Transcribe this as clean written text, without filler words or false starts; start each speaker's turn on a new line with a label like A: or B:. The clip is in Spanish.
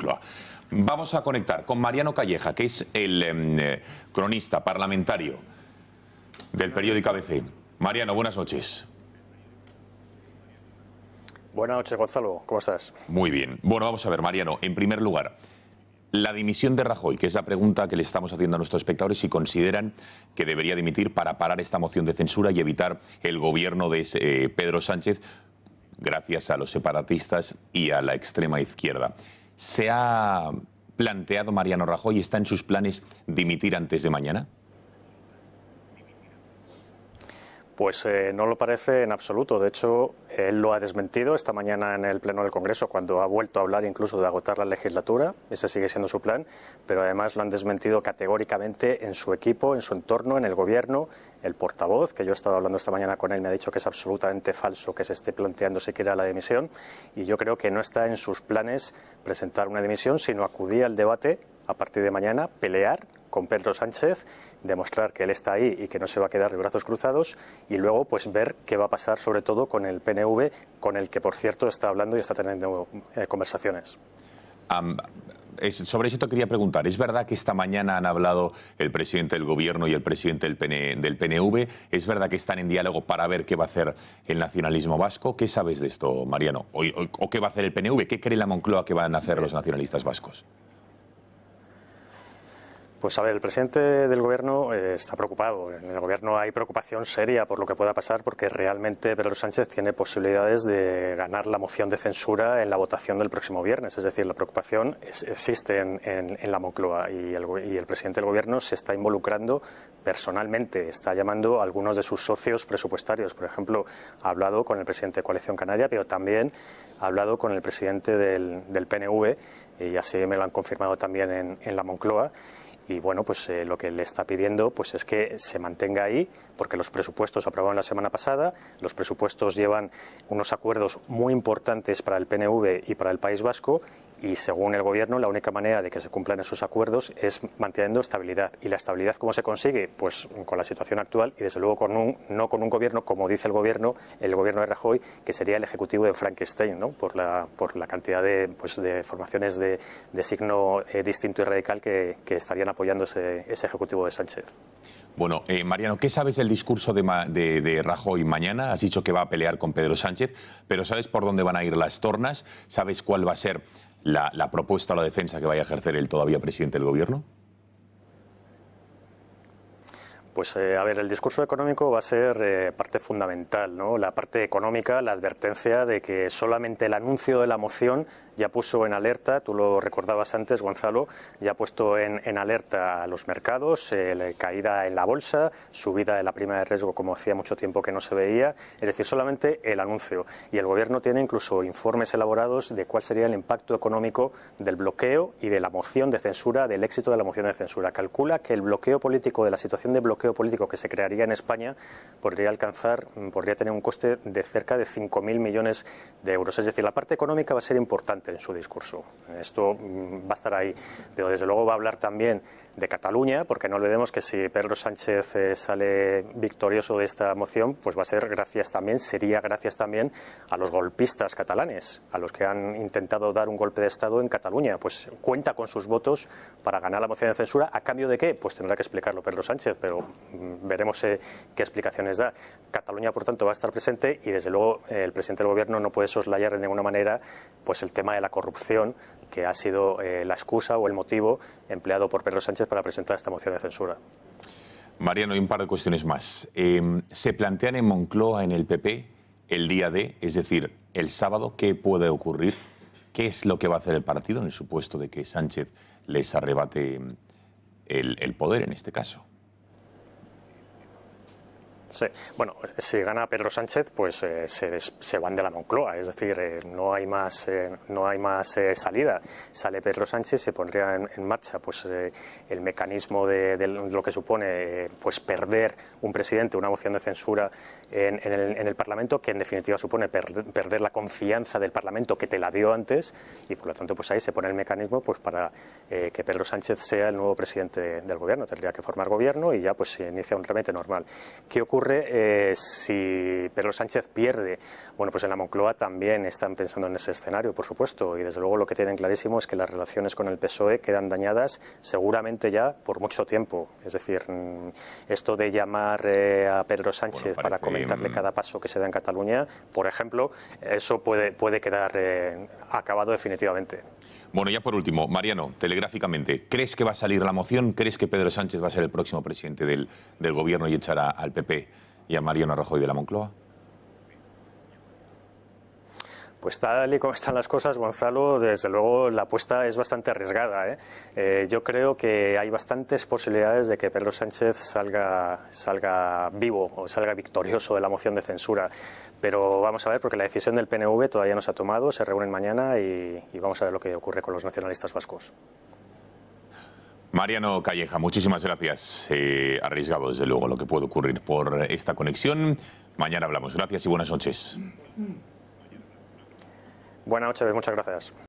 A: Moncloa. Vamos a conectar con Mariano Calleja, que es el cronista parlamentario del periódico ABC. Mariano, buenas noches.
B: Buenas noches, Gonzalo. ¿Cómo estás?
A: Muy bien. Bueno, vamos a ver, Mariano. En primer lugar, la dimisión de Rajoy, que es la pregunta que le estamos haciendo a nuestros espectadores, si consideran que debería dimitir para parar esta moción de censura y evitar el gobierno de Pedro Sánchez, gracias a los separatistas y a la extrema izquierda. ¿Se ha planteado Mariano Rajoy, está en sus planes dimitir antes de mañana?
B: Pues no lo parece en absoluto. De hecho, él lo ha desmentido esta mañana en el Pleno del Congreso, cuando ha vuelto a hablar incluso de agotar la legislatura. Ese sigue siendo su plan, pero además lo han desmentido categóricamente en su equipo, en su entorno, en el Gobierno. El portavoz, que yo he estado hablando esta mañana con él, me ha dicho que es absolutamente falso que se esté planteando siquiera la dimisión. Y yo creo que no está en sus planes presentar una dimisión, sino acudir al debate a partir de mañana, pelear con Pedro Sánchez, demostrar que él está ahí y que no se va a quedar de brazos cruzados, y luego pues ver qué va a pasar sobre todo con el PNV, con el que por cierto está hablando y está teniendo conversaciones.
A: Sobre eso te quería preguntar. ¿Es verdad que esta mañana han hablado el presidente del Gobierno y el presidente del PNV? ¿Es verdad que están en diálogo para ver qué va a hacer el nacionalismo vasco? ¿Qué sabes de esto, Mariano? ¿O qué va a hacer el PNV? ¿Qué cree la Moncloa que van a hacer los nacionalistas vascos?
B: Pues a ver, el presidente del Gobierno está preocupado. En el Gobierno hay preocupación seria por lo que pueda pasar, porque realmente Pedro Sánchez tiene posibilidades de ganar la moción de censura en la votación del próximo viernes. Es decir, la preocupación existe en la Moncloa, y el presidente del Gobierno se está involucrando personalmente. Está llamando a algunos de sus socios presupuestarios. Por ejemplo, ha hablado con el presidente de Coalición Canaria, pero también ha hablado con el presidente del PNV, y así me lo han confirmado también en la Moncloa. Y bueno, pues lo que le está pidiendo pues es que se mantenga ahí, porque los presupuestos aprobaron la semana pasada, los presupuestos llevan unos acuerdos muy importantes para el PNV y para el País Vasco, y según el Gobierno la única manera de que se cumplan esos acuerdos es manteniendo estabilidad. ¿Y la estabilidad cómo se consigue? Pues con la situación actual, y desde luego no con un Gobierno, como dice el Gobierno de Rajoy, que sería el ejecutivo de Frankenstein, ¿no? por la cantidad de formaciones de signo distinto y radical que estarían apoyando ese ejecutivo de Sánchez.
A: Bueno, Mariano, ¿qué sabes del discurso de Rajoy mañana? Has dicho que va a pelear con Pedro Sánchez, pero ¿sabes por dónde van a ir las tornas? ¿Sabes cuál va a ser la propuesta o la defensa que vaya a ejercer el todavía presidente del Gobierno?
B: Pues a ver, el discurso económico va a ser parte fundamental, ¿no? La parte económica, la advertencia de que solamente el anuncio de la moción ya puso en alerta, tú lo recordabas antes, Gonzalo, ya ha puesto en alerta a los mercados, caída en la bolsa, subida de la prima de riesgo como hacía mucho tiempo que no se veía, es decir, solamente el anuncio. Y el Gobierno tiene incluso informes elaborados de cuál sería el impacto económico del bloqueo y de la moción de censura, del éxito de la moción de censura. Calcula que el bloqueo político, de la situación de bloqueo político que se crearía en España, podría tener un coste de cerca de 5.000 millones de euros. Es decir, la parte económica va a ser importante en su discurso. Esto va a estar ahí. Pero desde luego va a hablar también de Cataluña, porque no olvidemos que si Pedro Sánchez sale victorioso de esta moción, pues sería gracias también a los golpistas catalanes, a los que han intentado dar un golpe de Estado en Cataluña. Pues cuenta con sus votos para ganar la moción de censura. ¿A cambio de qué? Pues tendrá que explicarlo Pedro Sánchez, pero veremos qué explicaciones da. Cataluña, por tanto, va a estar presente, y desde luego el presidente del Gobierno no puede soslayar de ninguna manera pues el tema de la corrupción, que ha sido la excusa o el motivo empleado por Pedro Sánchez para presentar esta moción de censura.
A: Mariano, y un par de cuestiones más. ¿Se plantean en Moncloa, en el PP, el día D, es decir, el sábado? ¿Qué puede ocurrir? ¿Qué es lo que va a hacer el partido en el supuesto de que Sánchez les arrebate el poder en este caso?
B: Sí. Bueno, si gana Pedro Sánchez, pues se van de la Moncloa, es decir, no hay más salida. Sale Pedro Sánchez, se pondría en marcha pues el mecanismo de lo que supone pues perder un presidente, una moción de censura en el Parlamento, que en definitiva supone perder la confianza del Parlamento, que te la dio antes, y por lo tanto pues ahí se pone el mecanismo pues para que Pedro Sánchez sea el nuevo presidente del Gobierno. Tendría que formar gobierno y ya pues se inicia un trámite normal. ¿Qué ocurre ocurre si Pedro Sánchez pierde? Bueno, pues en la Moncloa también están pensando en ese escenario, por supuesto, y desde luego lo que tienen clarísimo es que las relaciones con el PSOE quedan dañadas seguramente ya por mucho tiempo. Es decir, esto de llamar a Pedro Sánchez para comentarle cada paso que se da en Cataluña, por ejemplo, eso puede quedar acabado definitivamente.
A: Bueno, ya por último, Mariano, telegráficamente, ¿crees que va a salir la moción? ¿Crees que Pedro Sánchez va a ser el próximo presidente del Gobierno y echará al PP y a Mariano Rajoy de la Moncloa?
B: Pues tal y como están las cosas, Gonzalo, desde luego la apuesta es bastante arriesgada, yo creo que hay bastantes posibilidades de que Pedro Sánchez salga vivo o salga victorioso de la moción de censura. Pero vamos a ver, porque la decisión del PNV todavía no se ha tomado, se reúnen mañana y vamos a ver lo que ocurre con los nacionalistas vascos.
A: Mariano Calleja, muchísimas gracias. Arriesgado, desde luego, lo que puede ocurrir por esta conexión. Mañana hablamos. Gracias y buenas noches.
B: Buenas noches, muchas gracias.